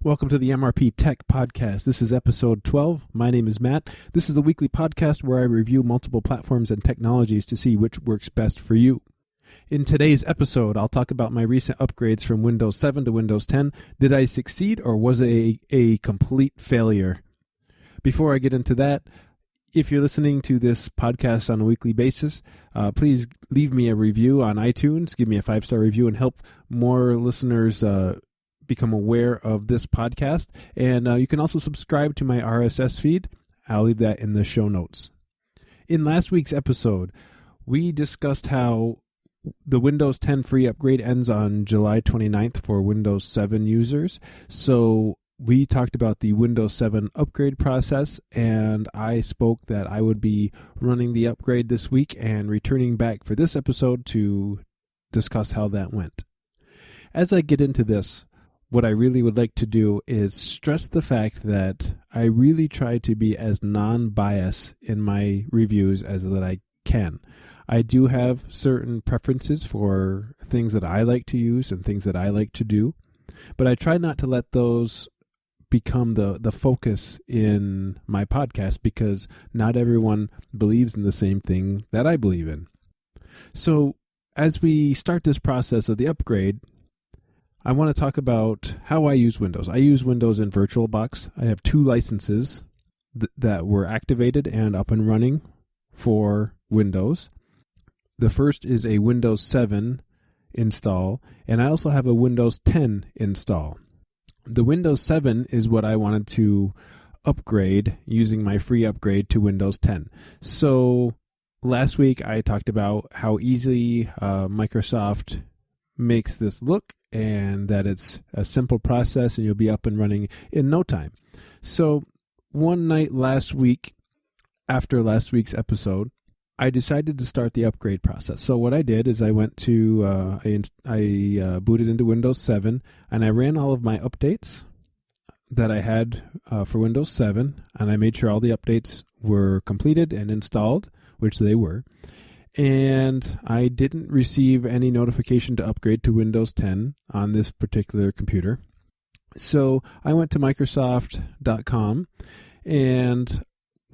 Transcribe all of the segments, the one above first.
Welcome to the MrpTech podcast. This is episode 12. My name is Matt. This is a weekly podcast where I review multiple platforms and technologies to see which works best for you. In today's episode, I'll talk about my recent upgrades from Windows 7 to Windows 10. Did I succeed or was it a complete failure? Before I get into that, if you're listening to this podcast on a weekly basis, please leave me a review on iTunes. Give me a 5-star review and help more listeners become aware of this podcast. And you can also subscribe to my RSS feed. I'll leave that in the show notes. In last week's episode, we discussed how the Windows 10 free upgrade ends on July 29th for Windows 7 users. So we talked about the Windows 7 upgrade process, and I spoke that I would be running the upgrade this week and returning back for this episode to discuss how that went. As I get into this, what I really would like to do is stress the fact that I really try to be as non-biased in my reviews as that I can. I do have certain preferences for things that I like to use and things that I like to do, but I try not to let those become the focus in my podcast because not everyone believes in the same thing that I believe in. So as we start this process of the upgrade, I want to talk about how I use Windows. I use Windows in VirtualBox. I have 2 licenses that were activated and up and running for Windows. The first is a Windows 7 install, and I also have a Windows 10 install. The Windows 7 is what I wanted to upgrade using my free upgrade to Windows 10. So last week I talked about how easy Microsoft makes this look and that it's a simple process and you'll be up and running in no time. So one night last week, after last week's episode, I decided to start the upgrade process. So what I did is I went to, I booted into Windows 7 and I ran all of my updates that I had for Windows 7, and I made sure all the updates were completed and installed, which they were. And I didn't receive any notification to upgrade to Windows 10 on this particular computer. So I went to Microsoft.com and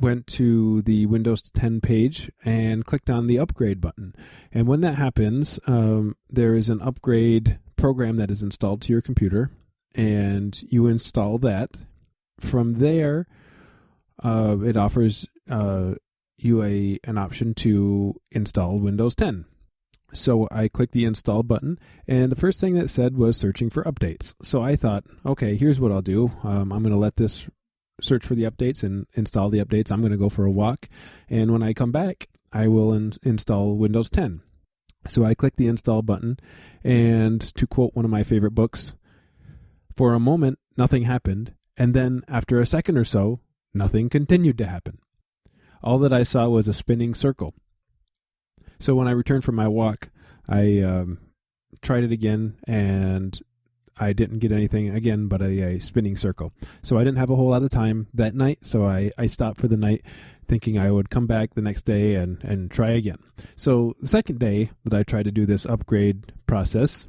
went to the Windows 10 page and clicked on the upgrade button. And when that happens, there is an upgrade program that is installed to your computer, and you install that. From there, it offers you an option to install Windows 10. So I clicked the install button, and the first thing that said was searching for updates. So I thought, okay, here's what I'll do. I'm going to let this search for the updates and install the updates. I'm going to go for a walk, and when I come back, I will install Windows 10. So I click the install button, and to quote one of my favorite books, for a moment, nothing happened, and then after a second or so, nothing continued to happen. All that I saw was a spinning circle. So when I returned from my walk, I tried it again, and I didn't get anything again but a spinning circle. So I didn't have a whole lot of time that night, so I stopped for the night thinking I would come back the next day and try again. So the second day that I tried to do this upgrade process,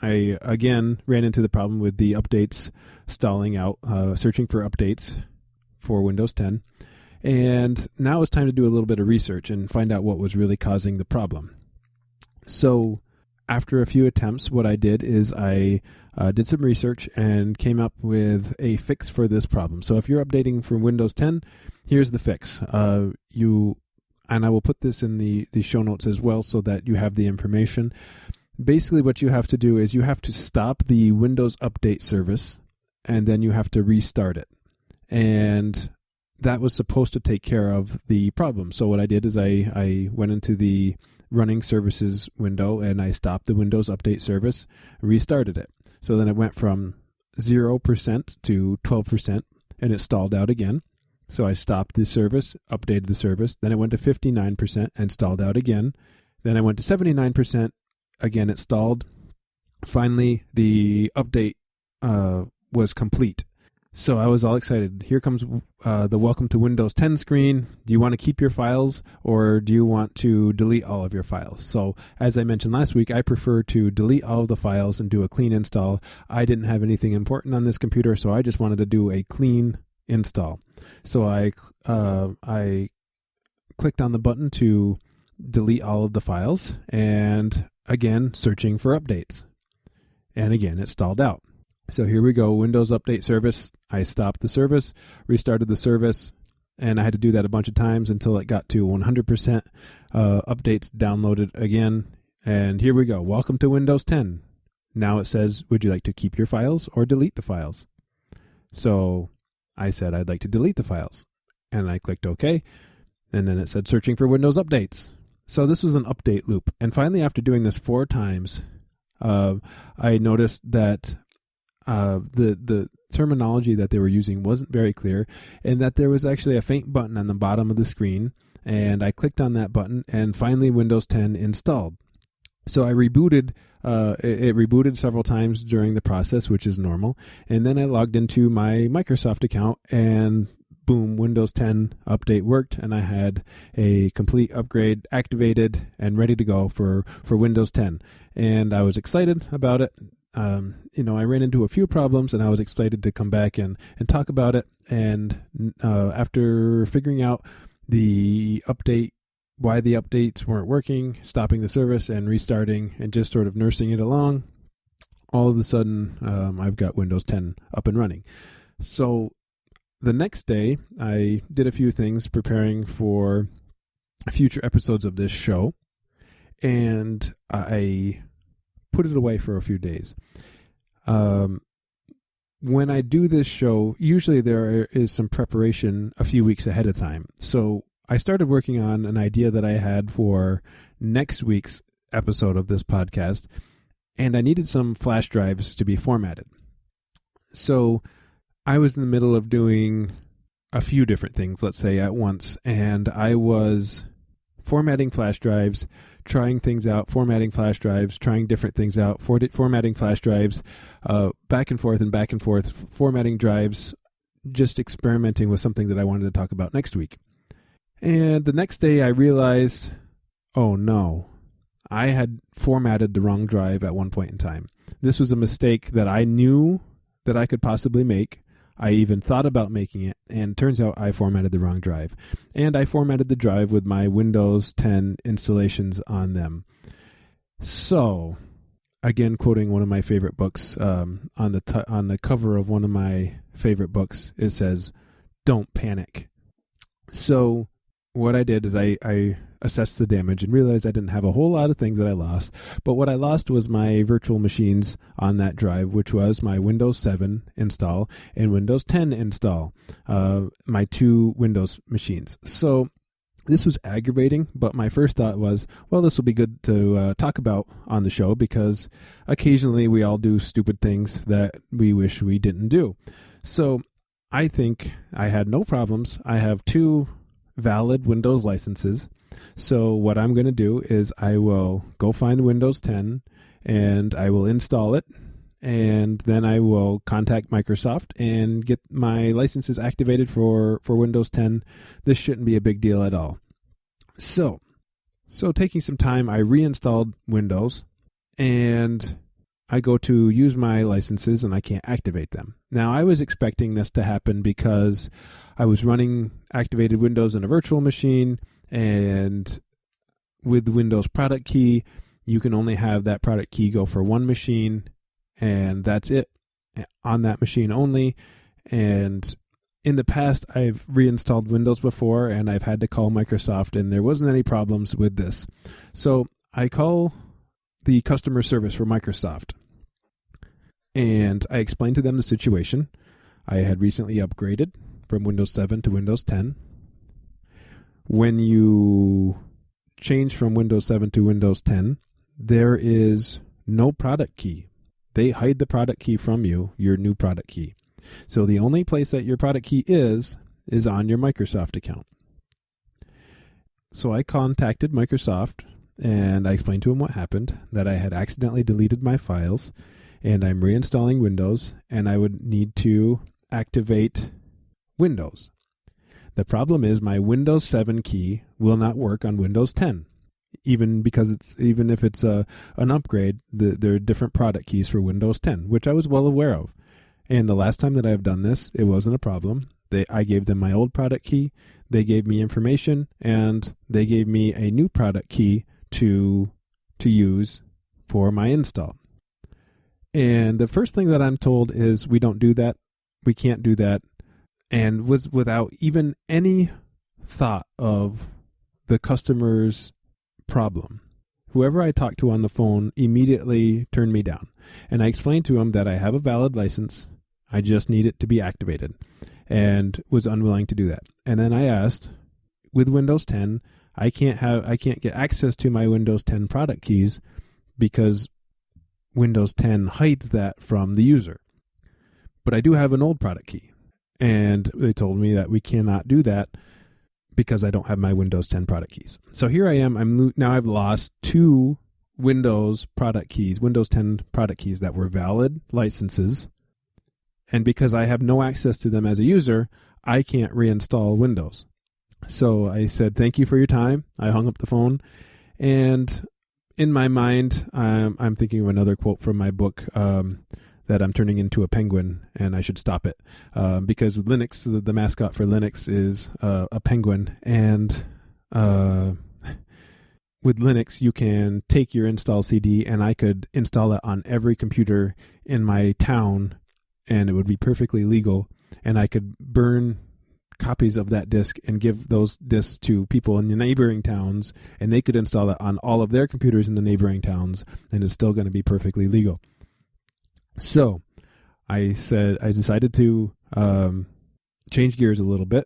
I again ran into the problem with the updates stalling out, searching for updates for Windows 10. And now it's time to do a little bit of research and find out what was really causing the problem. So after a few attempts, what I did is I did some research and came up with a fix for this problem. So if you're updating from Windows 10, here's the fix. And I will put this in the show notes as well so that you have the information. Basically what you have to do is you have to stop the Windows Update service, and then you have to restart it. And that was supposed to take care of the problem. So what I did is I went into the running services window and I stopped the Windows Update service, restarted it. So then it went from 0% to 12% and it stalled out again. So I stopped the service, updated the service. Then it went to 59% and stalled out again. Then I went to 79%. Again, it stalled. Finally, the update was complete. So I was all excited. Here comes the Welcome to Windows 10 screen. Do you want to keep your files or do you want to delete all of your files? So as I mentioned last week, I prefer to delete all of the files and do a clean install. I didn't have anything important on this computer, so I just wanted to do a clean install. So I clicked on the button to delete all of the files and again, searching for updates. And again, it stalled out. So here we go, Windows Update Service. I stopped the service, restarted the service, and I had to do that a bunch of times until it got to 100% updates downloaded again. And here we go, welcome to Windows 10. Now it says, would you like to keep your files or delete the files? So I said I'd like to delete the files. And I clicked OK. And then it said searching for Windows updates. So this was an update loop. And finally, after doing this 4 times, I noticed that the terminology that they were using wasn't very clear, and that there was actually a faint button on the bottom of the screen, and I clicked on that button, and finally Windows 10 installed. So I rebooted, it rebooted several times during the process, which is normal, and then I logged into my Microsoft account, and boom, Windows 10 update worked, and I had a complete upgrade activated and ready to go for Windows 10, and I was excited about it. I ran into a few problems and I was excited to come back and talk about it. And after figuring out the update, why the updates weren't working, stopping the service and restarting and just sort of nursing it along, all of a sudden I've got Windows 10 up and running. So the next day I did a few things preparing for future episodes of this show, and I put it away for a few days. When I do this show, usually there is some preparation a few weeks ahead of time. So I started working on an idea that I had for next week's episode of this podcast, and I needed some flash drives to be formatted. So I was in the middle of doing a few different things, let's say at once, and I was formatting flash drives, trying things out, formatting flash drives, trying different things out, formatting flash drives, back and forth, formatting drives, just experimenting with something that I wanted to talk about next week. And the next day I realized, oh no, I had formatted the wrong drive at one point in time. This was a mistake that I knew that I could possibly make. I even thought about making it, and turns out I formatted the wrong drive. And I formatted the drive with my Windows 10 installations on them. So, again, quoting one of my favorite books, on the cover of one of my favorite books, it says, "Don't panic." So what I did is I assessed the damage and realized I didn't have a whole lot of things that I lost. But what I lost was my virtual machines on that drive, which was my Windows 7 install and Windows 10 install, my 2 Windows machines. So this was aggravating, but my first thought was, well, this will be good to talk about on the show, because occasionally we all do stupid things that we wish we didn't do. So I think I had no problems. I have 2 valid Windows licenses. So what I'm going to do is I will go find Windows 10 and I will install it, and then I will contact Microsoft and get my licenses activated for Windows 10. This shouldn't be a big deal at all. So taking some time, I reinstalled Windows and I go to use my licenses and I can't activate them. Now, I was expecting this to happen because I was running activated Windows in a virtual machine, and with the Windows product key, you can only have that product key go for one machine, and that's it, on that machine only. And in the past, I've reinstalled Windows before, and I've had to call Microsoft, and there wasn't any problems with this. So I call the customer service for Microsoft, and I explained to them the situation. I had recently upgraded from Windows 7 to Windows 10. When you change from Windows 7 to Windows 10, there is no product key. They hide the product key from you, your new product key. So the only place that your product key is on your Microsoft account. So I contacted Microsoft and I explained to them what happened, that I had accidentally deleted my files and I'm reinstalling Windows, and I would need to activate Windows. The problem is my Windows 7 key will not work on Windows 10, even if it's an upgrade. There are different product keys for Windows 10, which I was well aware of. And the last time that I've done this, it wasn't a problem. I gave them my old product key, they gave me information, and they gave me a new product key to use for my install. And the first thing that I'm told is we don't do that, we can't do that, and was without even any thought of the customer's problem. Whoever I talked to on the phone immediately turned me down. And I explained to him that I have a valid license, I just need it to be activated, and was unwilling to do that. And then I asked, with Windows 10, I can't get access to my Windows 10 product keys because Windows 10 hides that from the user. But I do have an old product key. And they told me that we cannot do that because I don't have my Windows 10 product keys. So here I am. Now I've lost 2 Windows product keys, Windows 10 product keys that were valid licenses. And because I have no access to them as a user, I can't reinstall Windows. So I said, thank you for your time. I hung up the phone. And in my mind, I'm thinking of another quote from my book, that I'm turning into a penguin and I should stop it. Because with Linux, the mascot for Linux is a penguin. And with Linux, you can take your install CD and I could install it on every computer in my town and it would be perfectly legal. And I could burn copies of that disk and give those disks to people in the neighboring towns and they could install it on all of their computers in the neighboring towns and it's still going to be perfectly legal. So I decided to change gears a little bit.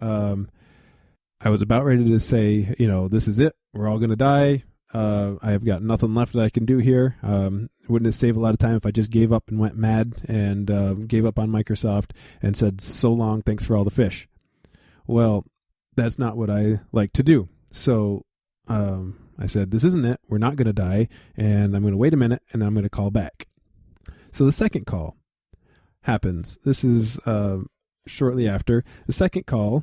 I was about ready to say, this is it. We're all going to die. I have got nothing left that I can do here. Wouldn't it save a lot of time if I just gave up and went mad and gave up on Microsoft and said, so long, thanks for all the fish. Well, that's not what I like to do. So I said, this isn't it. We're not going to die. And I'm going to wait a minute and I'm going to call back. So the second call happens. This is shortly after. The second call,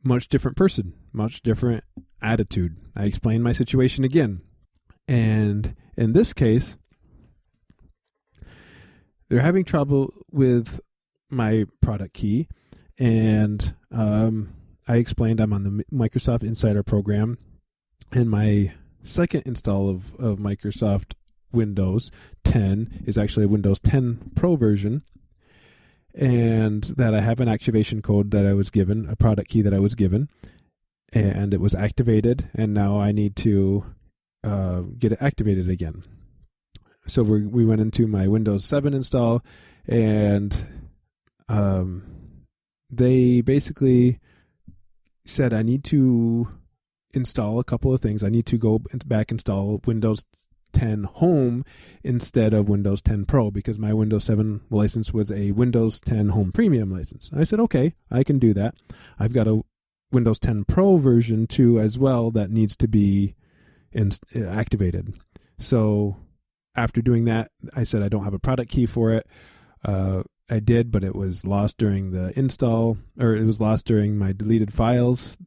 much different person, much different attitude. I explained my situation again. And in this case, they're having trouble with my product key. And I explained I'm on the Microsoft Insider program. And my second install of Microsoft Windows 10 is actually a Windows 10 Pro version. And that I have an activation code that I was given, a product key that I was given. And it was activated. And now I need to get it activated again. So we went into my Windows 7 install, and they basically said I need to install a couple of things. I need to go back install Windows 10 Home instead of Windows 10 Pro because my Windows 7 license was a Windows 10 Home Premium license. I said, okay, I can do that. I've got a Windows 10 Pro version too as well that needs to be activated. So after doing that, I said I don't have a product key for it. I did, but it was lost during the install, or it was lost during my deleted files.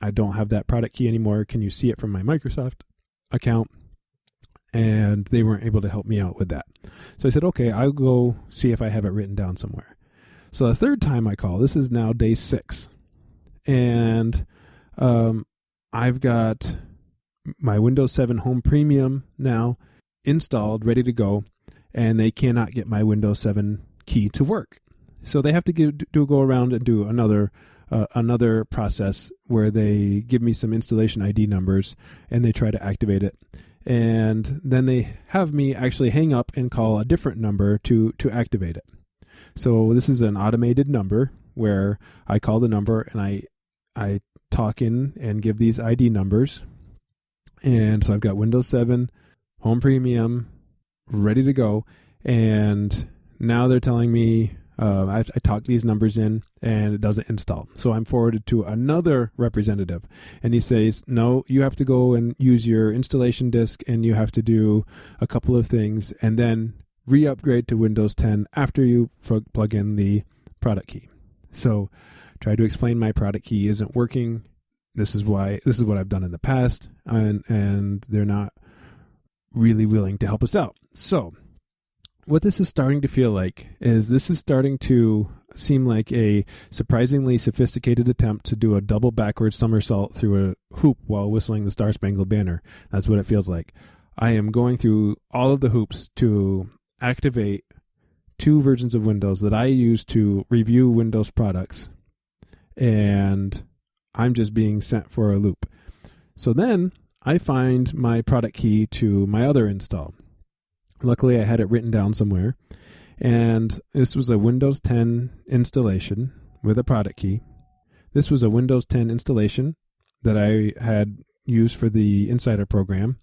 I don't have that product key anymore. Can you see it from my Microsoft account? And they weren't able to help me out with that. So I said, okay, I'll go see if I have it written down somewhere. So the third time I call, this is now day 6. And I've got my Windows 7 Home Premium now installed, ready to go, and they cannot get my Windows 7 key to work. So they have to go around and do another process where they give me some installation ID numbers and they try to activate it. And then they have me actually hang up and call a different number to activate it. So this is an automated number where I call the number and I talk in and give these ID numbers. And so I've got Windows 7 Home Premium ready to go. And now they're telling me I talk these numbers in and it doesn't install. So I'm forwarded to another representative and he says, no, you have to go and use your installation disk and you have to do a couple of things and then re-upgrade to Windows 10 after you plug in the product key. So try to explain my product key isn't working. This is what I've done in the past, and they're not really willing to help us out. So what this is starting to feel like is this is starting to seem like a surprisingly sophisticated attempt to do a double backward somersault through a hoop while whistling the Star Spangled Banner. That's what it feels like. I am going through all of the hoops to activate 2 versions of Windows that I use to review Windows products, and I'm just being sent for a loop. So then I find my product key to my other install. Luckily, I had it written down somewhere, and this was a Windows 10 installation with a product key. This was a Windows 10 installation that I had used for the Insider program,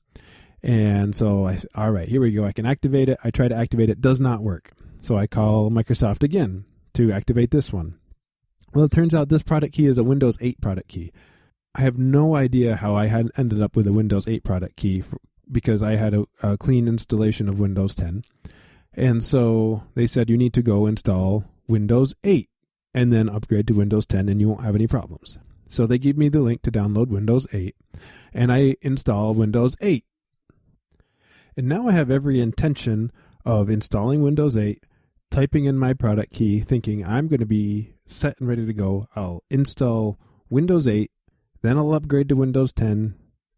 and so all right, here we go. I can activate it. I try to activate it. Does not work. So I call Microsoft again to activate this one. Well, it turns out this product key is a Windows 8 product key. I have no idea how I had ended up with a Windows 8 product key because I had a clean installation of Windows 10. And so they said you need to go install Windows 8 and then upgrade to Windows 10 and you won't have any problems. So they gave me the link to download Windows 8 and I install Windows 8. And now I have every intention of installing Windows 8, typing in my product key, thinking I'm going to be set and ready to go. I'll install Windows 8, then I'll upgrade to Windows 10,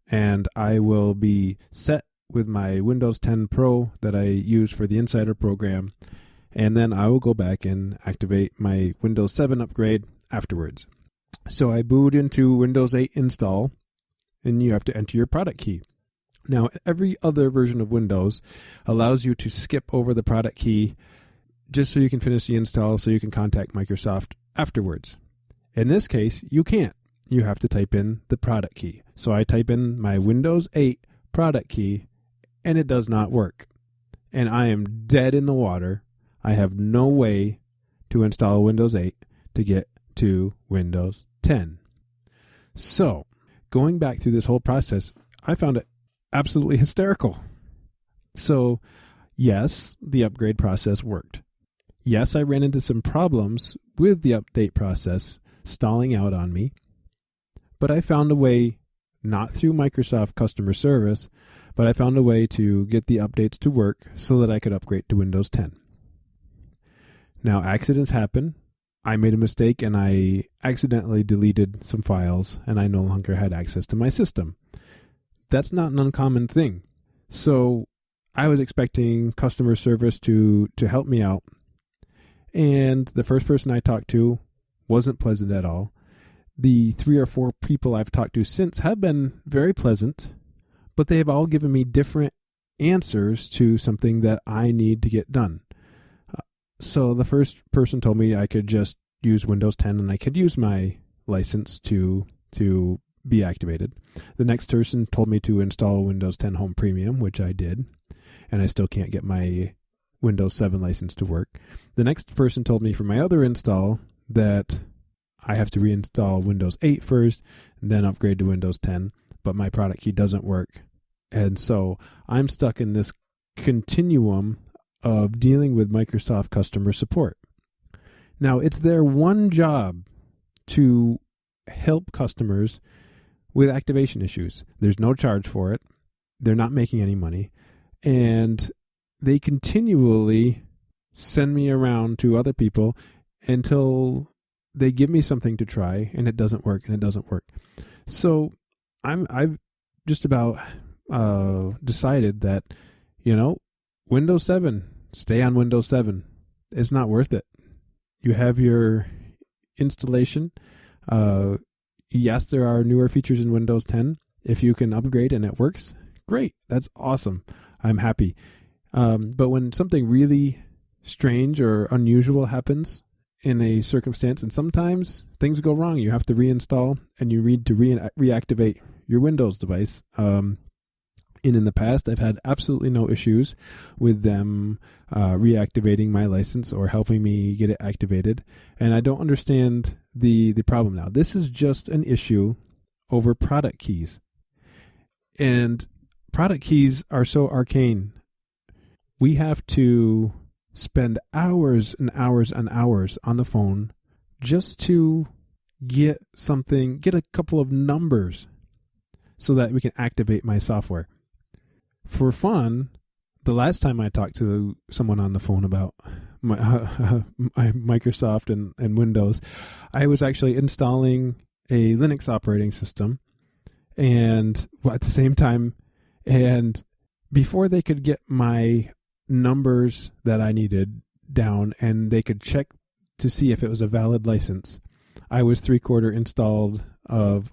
and I will be set with my Windows 10 Pro that I use for the Insider program, and then I will go back and activate my Windows 7 upgrade afterwards. So I boot into Windows 8 install, and you have to enter your product key. Now, every other version of Windows allows you to skip over the product key just so you can finish the install so you can contact Microsoft afterwards. In this case, you can't. You have to type in the product key. So I type in my Windows 8 product key, and it does not work. And I am dead in the water. I have no way to install Windows 8 to get to Windows 10. So, going back through this whole process, I found it absolutely hysterical. So, yes, the upgrade process worked. Yes, I ran into some problems with the update process stalling out on me, but I found a way, not through Microsoft customer service, but I found a way to get the updates to work so that I could upgrade to Windows 10. Now, accidents happen. I made a mistake and I accidentally deleted some files and I no longer had access to my system. That's not an uncommon thing. So I was expecting customer service to help me out. And the first person I talked to wasn't pleasant at all. The 3 or 4 people I've talked to since have been very pleasant, but they have all given me different answers to something that I need to get done. So the first person told me I could just use Windows 10 and I could use my license to be activated. The next person told me to install Windows 10 Home Premium, which I did, and I still can't get my Windows 7 license to work. The next person told me for my other install that I have to reinstall Windows 8 first and then upgrade to Windows 10, but my product key doesn't work. And so I'm stuck in this continuum of dealing with Microsoft customer support. Now, it's their one job to help customers with activation issues. There's no charge for it. They're not making any money. And they continually send me around to other people until they give me something to try and it doesn't work and it doesn't work. So I've just about decided that, Windows 7, stay on Windows 7. It's not worth it. You have your installation. Yes, there are newer features in Windows 10. If you can upgrade and it works, great. That's awesome. I'm happy. But when something really strange or unusual happens in a circumstance, and sometimes things go wrong, you have to reinstall and you need to reactivate your Windows device. In the past, I've had absolutely no issues with them reactivating my license or helping me get it activated. And I don't understand the problem now. This is just an issue over product keys. And product keys are so arcane. We have to spend hours and hours and hours on the phone just to get a couple of numbers so that we can activate my software. For fun, the last time I talked to someone on the phone about my Microsoft and Windows, I was actually installing a Linux operating system, and at the same time, and before they could get my numbers that I needed down and they could check to see if it was a valid license, I was 3/4 installed of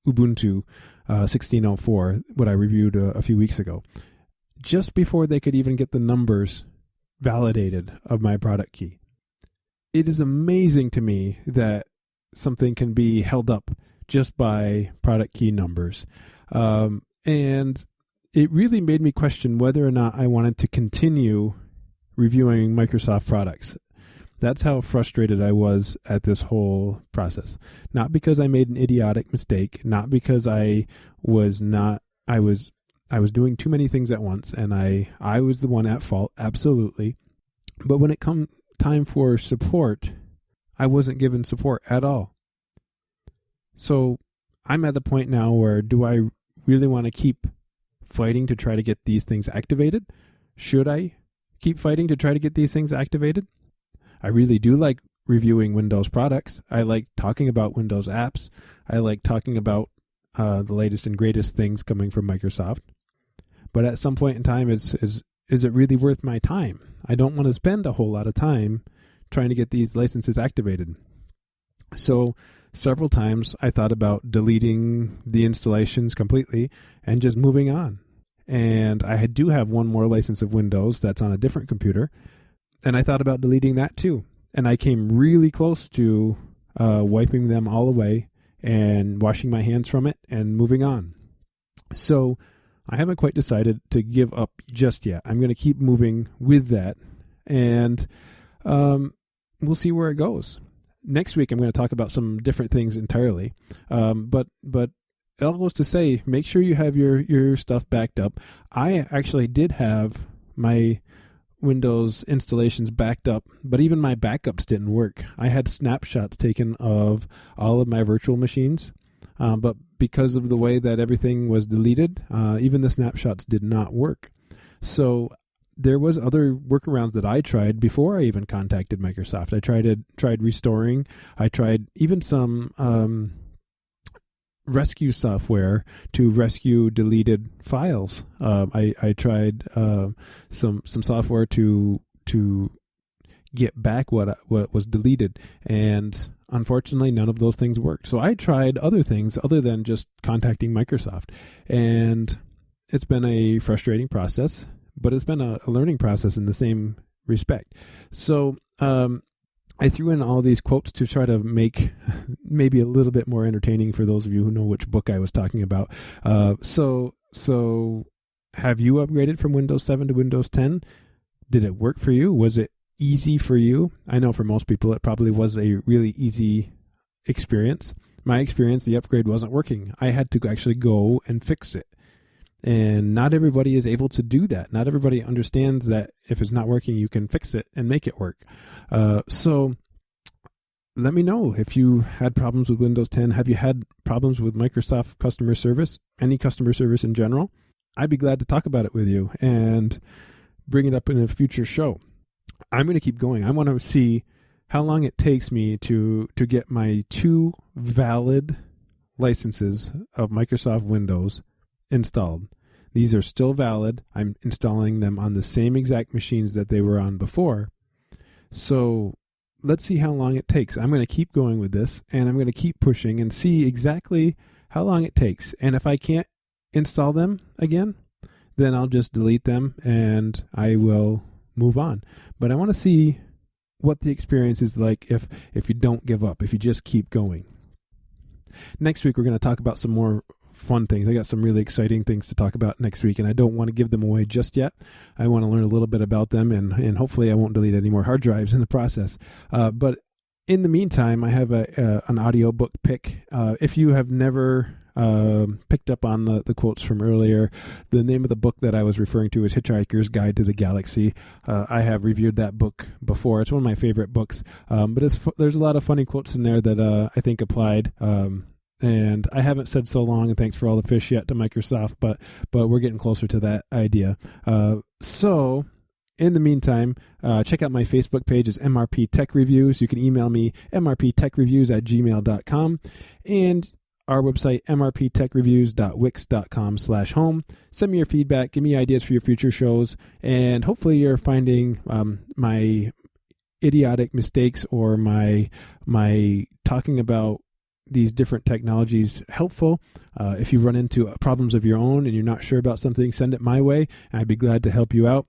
Ubuntu 16.04, what I reviewed a few weeks ago, just before they could even get the numbers validated of my product key. It is amazing to me that something can be held up just by product key numbers. And it really made me question whether or not I wanted to continue reviewing Microsoft products. That's how frustrated I was at this whole process. Not because I made an idiotic mistake, not because I was doing too many things at once and I was the one at fault, absolutely. But when it come time for support, I wasn't given support at all. So I'm at the point now where, do I really want to keep fighting to try to get these things activated? Should I keep fighting to try to get these things activated? I really do like reviewing Windows products. I like talking about Windows apps. I like talking about the latest and greatest things coming from Microsoft. But at some point in time, is it really worth my time? I don't want to spend a whole lot of time trying to get these licenses activated. So several times I thought about deleting the installations completely and just moving on. And I do have one more license of Windows that's on a different computer, and I thought about deleting that too. And I came really close to wiping them all away and washing my hands from it and moving on. So I haven't quite decided to give up just yet. I'm going to keep moving with that, and we'll see where it goes. Next week, I'm going to talk about some different things entirely. But it all goes to say, make sure you have your stuff backed up. I actually did have my Windows installations backed up, but even my backups didn't work. I had snapshots taken of all of my virtual machines, but because of the way that everything was deleted, even the snapshots did not work. So there was other workarounds that I tried before I even contacted Microsoft. I tried restoring. I tried even some rescue software to rescue deleted files. I tried some software to get back what was deleted, and unfortunately none of those things worked. So I tried other things other than just contacting Microsoft, and it's been a frustrating process, but it's been a learning process in the same respect. So I threw in all these quotes to try to make maybe a little bit more entertaining for those of you who know which book I was talking about. So have you upgraded from Windows 7 to Windows 10? Did it work for you? Was it easy for you? I know for most people it probably was a really easy experience. My experience, the upgrade wasn't working. I had to actually go and fix it. And not everybody is able to do that. Not everybody understands that if it's not working, you can fix it and make it work. So let me know if you had problems with Windows 10. Have you had problems with Microsoft customer service, any customer service in general? I'd be glad to talk about it with you and bring it up in a future show. I'm going to keep going. I want to see how long it takes me to get my 2 valid licenses of Microsoft Windows installed. These are still valid. I'm installing them on the same exact machines that they were on before. So let's see how long it takes. I'm going to keep going with this, and I'm going to keep pushing and see exactly how long it takes. And if I can't install them again, then I'll just delete them and I will move on. But I want to see what the experience is like if you don't give up, if you just keep going. Next week, we're going to talk about some more fun things. I got some really exciting things to talk about next week, and I don't want to give them away just yet. I want to learn a little bit about them, and hopefully I won't delete any more hard drives in the process. But In the meantime, I have an audiobook pick. If you have never picked up on the quotes from earlier, the name of the book that I was referring to is Hitchhiker's Guide to the Galaxy. I have reviewed that book before. It's one of my favorite books, but there's a lot of funny quotes in there that I think applied. And I haven't said so long and thanks for all the fish yet to Microsoft, but we're getting closer to that idea. So in the meantime, check out my Facebook page. It's MrpTech Reviews. You can email me, mrptechreviews@gmail.com, and our website, mrptechreviews.wix.com/home. Send me your feedback. Give me ideas for your future shows, and hopefully you're finding my idiotic mistakes or my talking about these different technologies helpful. If you run into problems of your own and you're not sure about something, send it my way. I'd be glad to help you out.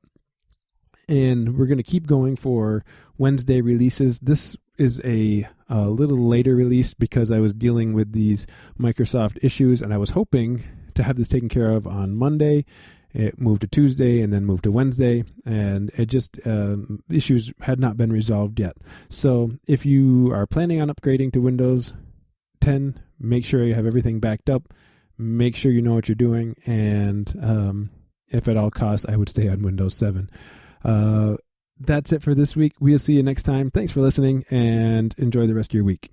And we're going to keep going for Wednesday releases. This is a little later release because I was dealing with these Microsoft issues, and I was hoping to have this taken care of on Monday. It moved to Tuesday and then moved to Wednesday, and it just issues had not been resolved yet. So if you are planning on upgrading to Windows 10, make sure you have everything backed up. Make sure you know what you're doing, and if at all costs, I would stay on Windows 7. That's it for this week. We'll see you next time. Thanks for listening, and enjoy the rest of your week.